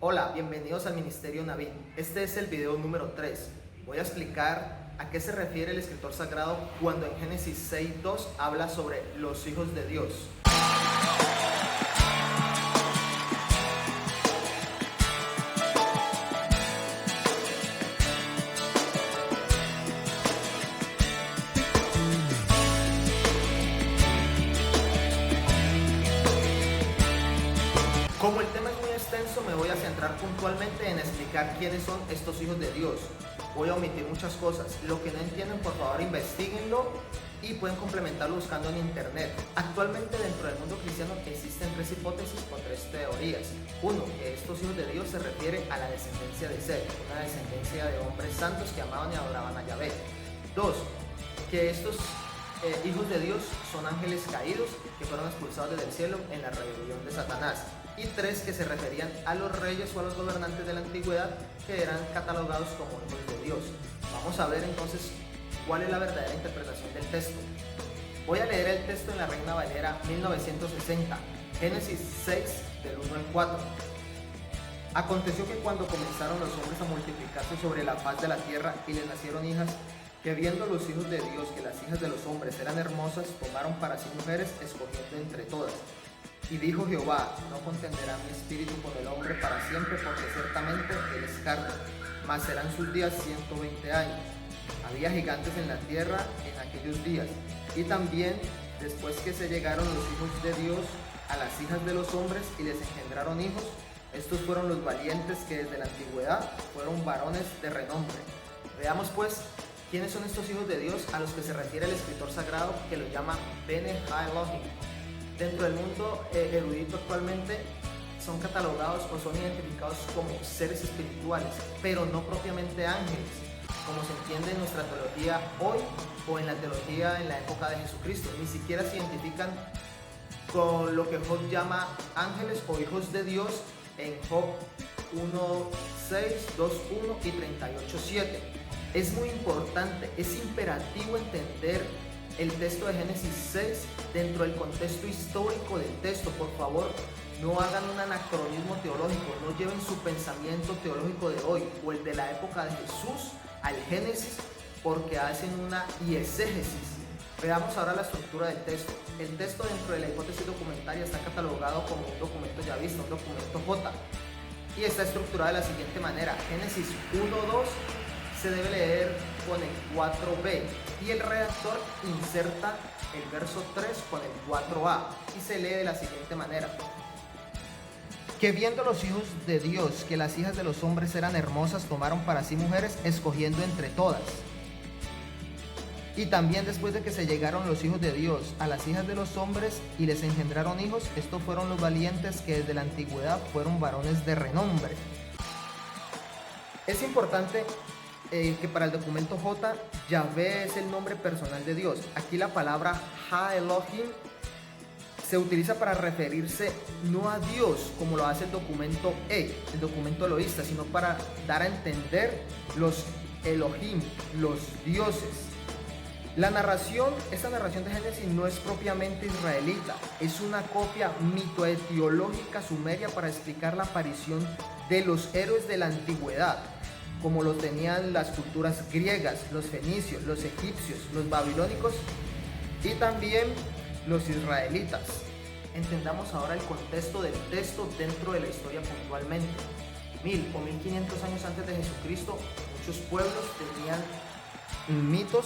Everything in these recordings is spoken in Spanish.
Hola, bienvenidos al Ministerio Navín. Este es el video número 3. Voy a explicar a qué se refiere el escritor sagrado cuando en Génesis 6:2 habla sobre los hijos de Dios. Como el tema es muy extenso, me voy a centrar puntualmente en explicar quiénes son estos hijos de Dios. Voy a omitir muchas cosas. Lo que no entienden, por favor, investiguenlo y pueden complementarlo buscando en internet. Actualmente dentro del mundo cristiano existen tres hipótesis o tres teorías. Uno, que estos hijos de Dios se refiere a la descendencia de Seth, una descendencia de hombres santos que amaban y adoraban a Yahvé. Dos, que estos hijos de Dios son ángeles caídos que fueron expulsados desde el cielo en la rebelión de Satanás. Y tres, que se referían a los reyes o a los gobernantes de la antigüedad que eran catalogados como hijos de Dios. Vamos a ver entonces cuál es la verdadera interpretación del texto. Voy a leer el texto en la Reina Valera 1960, Génesis 6 del 1 al 4. Aconteció que cuando comenzaron los hombres a multiplicarse sobre la faz de la tierra y les nacieron hijas, que viendo los hijos de Dios que las hijas de los hombres eran hermosas, tomaron para sí mujeres, escogiendo entre todas. Y dijo Jehová: no contenderá mi espíritu con el hombre para siempre, porque ciertamente él es carne, mas serán sus días 120 años. Había gigantes en la tierra en aquellos días, y también después que se llegaron los hijos de Dios a las hijas de los hombres y les engendraron hijos, estos fueron los valientes que desde la antigüedad fueron varones de renombre. Veamos pues quiénes son estos hijos de Dios a los que se refiere el escritor sagrado, que los llama Bene Elohim. Dentro del mundo erudito actualmente son catalogados o son identificados como seres espirituales, pero no propiamente ángeles, como se entiende en nuestra teología hoy o en la teología en la época de Jesucristo. Ni siquiera se identifican con lo que Job llama ángeles o hijos de Dios en Job 1:6, 2:1 y 38:7. Es muy importante, es imperativo entender el texto de Génesis 6 dentro del contexto histórico del texto. Por favor, no hagan un anacronismo teológico, no lleven su pensamiento teológico de hoy o el de la época de Jesús al Génesis, porque hacen una exégesis. Veamos ahora la estructura del texto. El texto dentro de la hipótesis documentaria está catalogado como un documento yavista, un documento J, y está estructurado de la siguiente manera. Génesis 1:2 se debe leer con el 4b y el redactor inserta el verso 3 con el 4a y se lee de la siguiente manera: que viendo los hijos de Dios que las hijas de los hombres eran hermosas, tomaron para sí mujeres, escogiendo entre todas. Y también después de que se llegaron los hijos de Dios a las hijas de los hombres y les engendraron hijos, estos fueron los valientes que desde la antigüedad fueron varones de renombre. Es importante que para el documento J, Yahvé es el nombre personal de Dios. Aquí la palabra Ha Elohim se utiliza para referirse no a Dios como lo hace el documento el documento eloísta, sino para dar a entender los Elohim, los dioses. Esta narración de Génesis no es propiamente israelita, es una copia mitoetiológica sumeria para explicar la aparición de los héroes de la antigüedad, como lo tenían las culturas griegas, los fenicios, los egipcios, los babilónicos y también los israelitas. Entendamos ahora el contexto del texto dentro de la historia puntualmente. 1000 o 1500 años antes de Jesucristo, muchos pueblos tenían mitos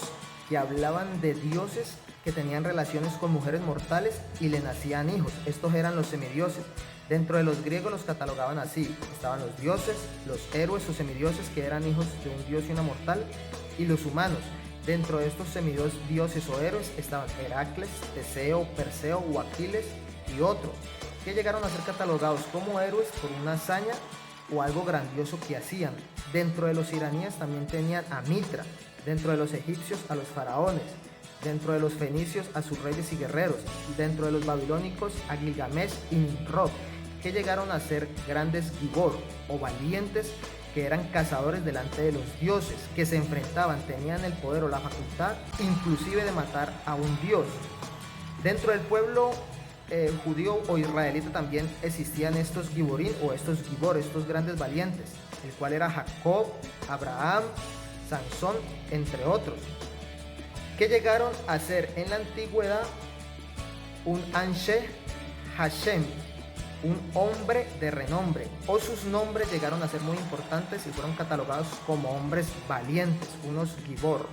que hablaban de dioses que tenían relaciones con mujeres mortales y le nacían hijos. Estos eran los semidioses. Dentro de los griegos los catalogaban así: estaban los dioses, los héroes o semidioses que eran hijos de un dios y una mortal, y los humanos. Dentro de estos semidioses o héroes estaban Heracles, Teseo, Perseo o Aquiles y otros, que llegaron a ser catalogados como héroes por una hazaña o algo grandioso que hacían. Dentro de los iraníes también tenían a Mitra, dentro de los egipcios a los faraones, dentro de los fenicios a sus reyes y guerreros, dentro de los babilónicos a Gilgamesh y Nimrod, que llegaron a ser grandes gibor o valientes que eran cazadores delante de los dioses, que se enfrentaban, tenían el poder o la facultad inclusive de matar a un dios. Dentro del pueblo judío o israelita también existían estos giborín o estos gibor, estos grandes valientes, el cual era Jacob, Abraham, Sansón, entre otros, que llegaron a ser en la antigüedad un Anshe Hashem, un hombre de renombre, o sus nombres llegaron a ser muy importantes y fueron catalogados como hombres valientes, unos gibor.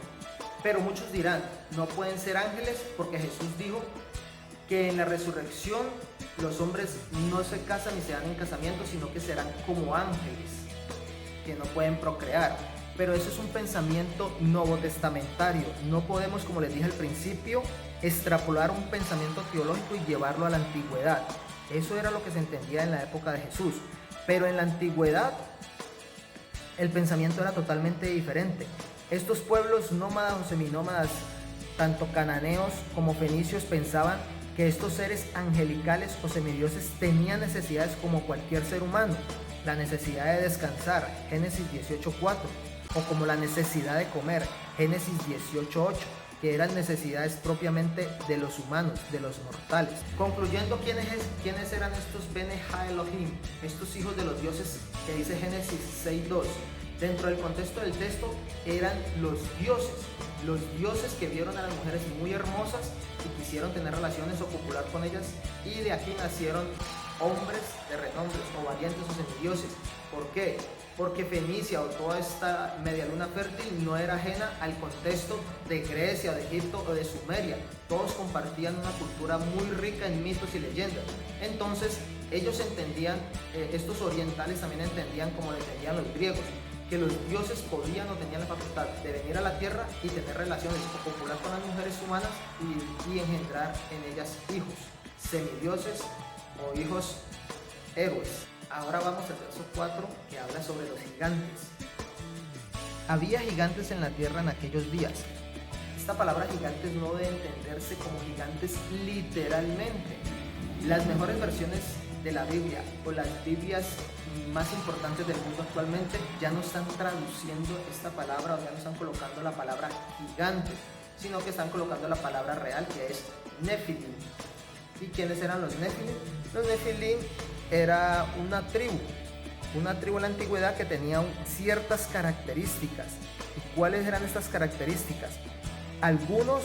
Pero muchos dirán, no pueden ser ángeles porque Jesús dijo que en la resurrección los hombres no se casan ni se dan en casamiento, sino que serán como ángeles, que no pueden procrear. Pero eso es un pensamiento novotestamentario. No podemos, como les dije al principio, extrapolar un pensamiento teológico y llevarlo a la antigüedad. Eso era lo que se entendía en la época de Jesús. Pero en la antigüedad el pensamiento era totalmente diferente. Estos pueblos nómadas o seminómadas, tanto cananeos como fenicios, pensaban que estos seres angelicales o semidioses tenían necesidades como cualquier ser humano. La necesidad de descansar, Génesis 18:4, o como la necesidad de comer, Génesis 18:8, que eran necesidades propiamente de los humanos, de los mortales. Concluyendo, ¿quiénes eran estos Bene Ha Elohim, estos hijos de los dioses que dice Génesis 6:2? Dentro del contexto del texto eran los dioses que vieron a las mujeres muy hermosas y quisieron tener relaciones o copular con ellas, y de aquí nacieron hombres de renombre o valientes o semidioses. ¿Por qué? Porque Fenicia o toda esta media luna fértil no era ajena al contexto de Grecia, de Egipto o de Sumeria. Todos compartían una cultura muy rica en mitos y leyendas. Entonces ellos entendían, estos orientales también entendían, como lo entendían los griegos, que los dioses podían o tenían la facultad de venir a la tierra y tener relaciones o copular con las mujeres humanas y engendrar en ellas hijos, semidioses o hijos héroes. Ahora vamos al verso 4, que habla sobre los gigantes. Había gigantes en la tierra en aquellos días. Esta palabra gigantes no debe entenderse como gigantes literalmente. Las mejores versiones de la Biblia o las Biblias más importantes del mundo actualmente ya no están traduciendo esta palabra, o ya no están colocando la palabra gigante, sino que están colocando la palabra real, que es Nefilim. ¿Y quiénes eran los Nefilim? Los Nefilim era una tribu en la antigüedad que tenía ciertas características. ¿Y cuáles eran estas características? Algunos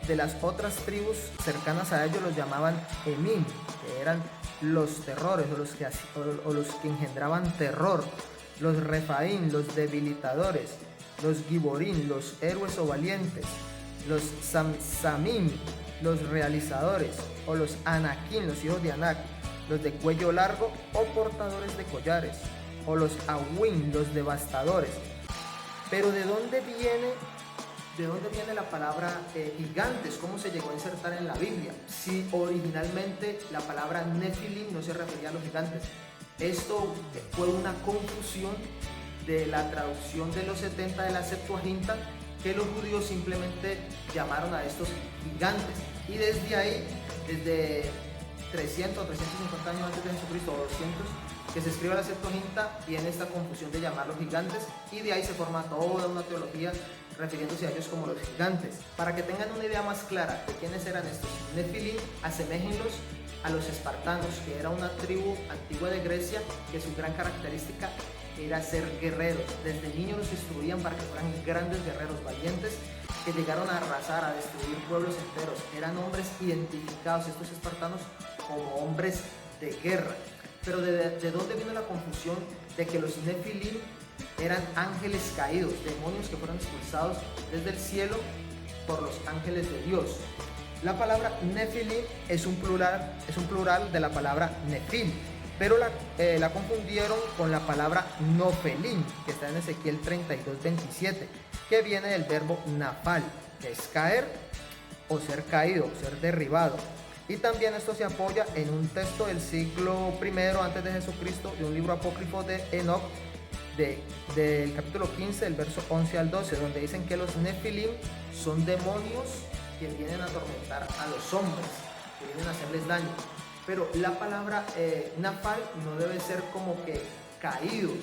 de las otras tribus cercanas a ellos los llamaban Emim, que eran los terrores o los que engendraban terror, los Refaim, los debilitadores, los Giborín, los héroes o valientes, los Samim, los realizadores, o los Anakim, los hijos de Anak, los de cuello largo o portadores de collares, o los Awim, los devastadores. Pero ¿de dónde viene la palabra gigantes? ¿Cómo se llegó a insertar en la Biblia? Si originalmente la palabra Nefilim no se refería a los gigantes. Esto fue una confusión de la traducción de los 70 de la Septuaginta, que los judíos simplemente llamaron a estos gigantes. Y desde ahí, desde 300 o 350 años antes de Jesucristo, o 200, que se escribe la Septuaginta, viene esta confusión de llamarlos gigantes, y de ahí se forma toda una teología refiriéndose a ellos como los gigantes. Para que tengan una idea más clara de quiénes eran estos Nefilim, aseméjenlos a los espartanos, que era una tribu antigua de Grecia, que su gran característica era ser guerreros. Desde niños los instruían para que fueran grandes guerreros valientes, que llegaron a arrasar, a destruir pueblos enteros. Eran hombres identificados, estos espartanos, como hombres de guerra. Pero ¿de dónde vino la confusión de que los Nefilim eran ángeles caídos, demonios que fueron expulsados desde el cielo por los ángeles de Dios? La palabra Nefilim es un plural de la palabra Nefil, pero la confundieron con la palabra Nofelim, que está en Ezequiel 32:27, que viene del verbo nafal, que es caer o ser caído, ser derribado. Y también esto se apoya en un texto del siglo I antes de Jesucristo, de un libro apócrifo de Enoch, del capítulo 15, del verso 11 al 12, donde dicen que los Nefilim son demonios que vienen a atormentar a los hombres, que vienen a hacerles daño. Pero la palabra nafal no debe ser como que caídos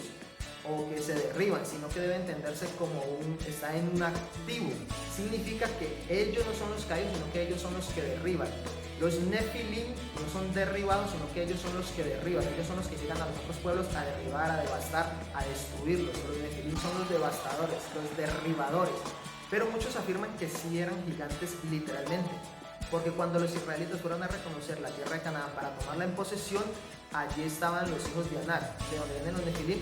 o que se derriban, sino que debe entenderse como está en un activo. Significa que ellos no son los caídos, sino que ellos son los que derriban. Los Nefilim no son derribados, sino que ellos son los que derriban. Ellos son los que llegan a los otros pueblos a derribar, a devastar, a destruirlos. Los Nefilim son los devastadores, los derribadores. Pero muchos afirman que sí eran gigantes literalmente, porque cuando los israelitas fueron a reconocer la tierra de Canaán para tomarla en posesión, allí estaban los hijos de Anak, de donde vienen los Nefilim,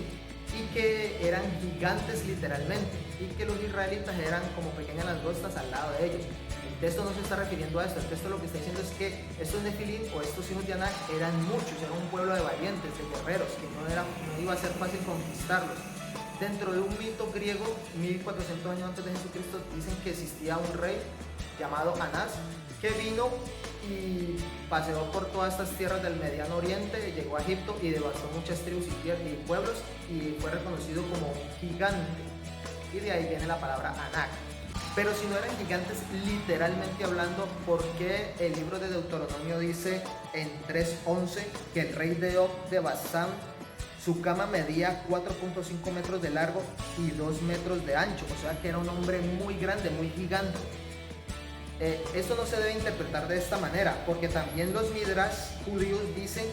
y que eran gigantes literalmente, y que los israelitas eran como pequeñas langostas al lado de ellos. El texto no se está refiriendo a esto, el texto lo que está diciendo es que estos Nefilim o estos hijos de Anak eran muchos, eran un pueblo de valientes, de guerreros, que no iba a ser fácil conquistarlos. Dentro de un mito griego, 1400 años antes de Jesucristo, dicen que existía un rey llamado Anás, que vino y paseó por todas estas tierras del Mediano Oriente, llegó a Egipto y devastó muchas tribus y pueblos, y fue reconocido como un gigante, y de ahí viene la palabra Anak. Pero si no eran gigantes literalmente hablando, ¿por qué el libro de Deuteronomio dice en 3:11 que el rey de Og de Basán, su cama medía 4.5 metros de largo y 2 metros de ancho? O sea que era un hombre muy grande, muy gigante. Esto no se debe interpretar de esta manera, porque también los Midrash judíos dicen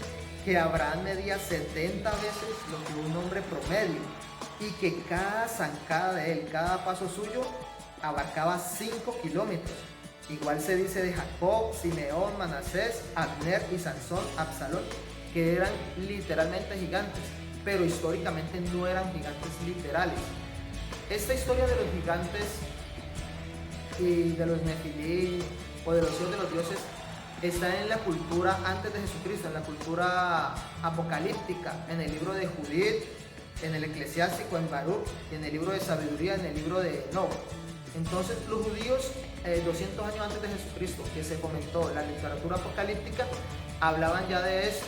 que Abraham medía 70 veces lo que un hombre promedio, y que cada zancada de él, cada paso suyo, abarcaba 5 kilómetros. Igual se dice de Jacob, Simeón, Manasés, Abner y Sansón, Absalón, que eran literalmente gigantes, pero históricamente no eran gigantes literales. Esta historia de los gigantes y de los Nefilim o de los hijos de los dioses está en la cultura antes de Jesucristo, en la cultura apocalíptica, en el libro de Judith, en el Eclesiástico, en Baruch, en el libro de Sabiduría, en el libro de Enoch. Entonces los judíos, 200 años antes de Jesucristo, que se comentó la literatura apocalíptica, hablaban ya de esto,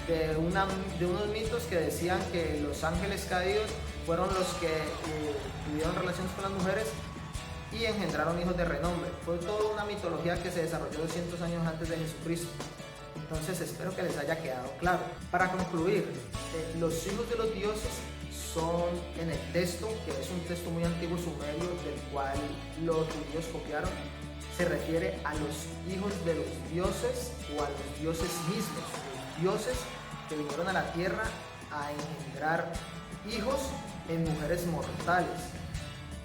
de unos mitos que decían que los ángeles caídos fueron los que tuvieron relaciones con las mujeres y engendraron hijos de renombre. Fue toda una mitología que se desarrolló 200 años antes de Jesucristo. Entonces espero que les haya quedado claro. Para concluir, los hijos de los dioses son en el texto, que es un texto muy antiguo sumerio del cual los judíos copiaron, se refiere a los hijos de los dioses o a los dioses mismos, los dioses que vinieron a la tierra a engendrar hijos en mujeres mortales.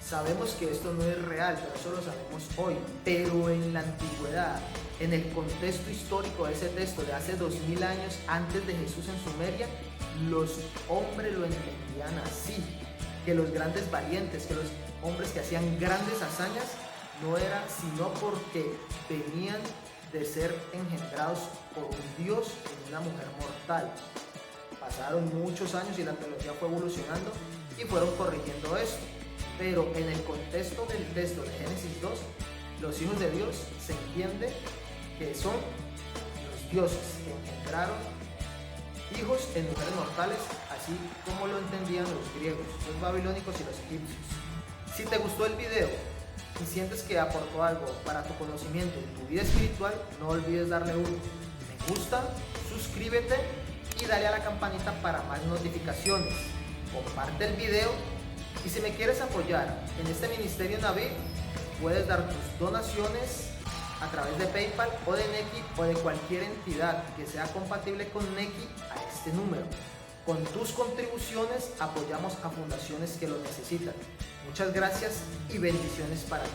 Sabemos que esto no es real, pero eso lo sabemos hoy. Pero en la antigüedad, en el contexto histórico de ese texto de hace 2000 años antes de Jesús en Sumeria, los hombres lo entendían así, que los grandes valientes, que los hombres que hacían grandes hazañas, no era sino porque venían de ser engendrados por un dios en una mujer mortal. Pasaron muchos años y la teología fue evolucionando y fueron corrigiendo esto. Pero en el contexto del texto de Génesis 2, los hijos de Dios se entiende que son los dioses que engendraron hijos en mujeres mortales, así como lo entendían los griegos, los babilónicos y los egipcios. Si te gustó el video y sientes que aportó algo para tu conocimiento en tu vida espiritual, no olvides darle un me gusta, suscríbete y dale a la campanita para más notificaciones. Comparte el video. Y si me quieres apoyar en este ministerio Naví, puedes dar tus donaciones a través de PayPal o de Nequi o de cualquier entidad que sea compatible con Nequi a este número. Con tus contribuciones apoyamos a fundaciones que lo necesitan. Muchas gracias y bendiciones para ti.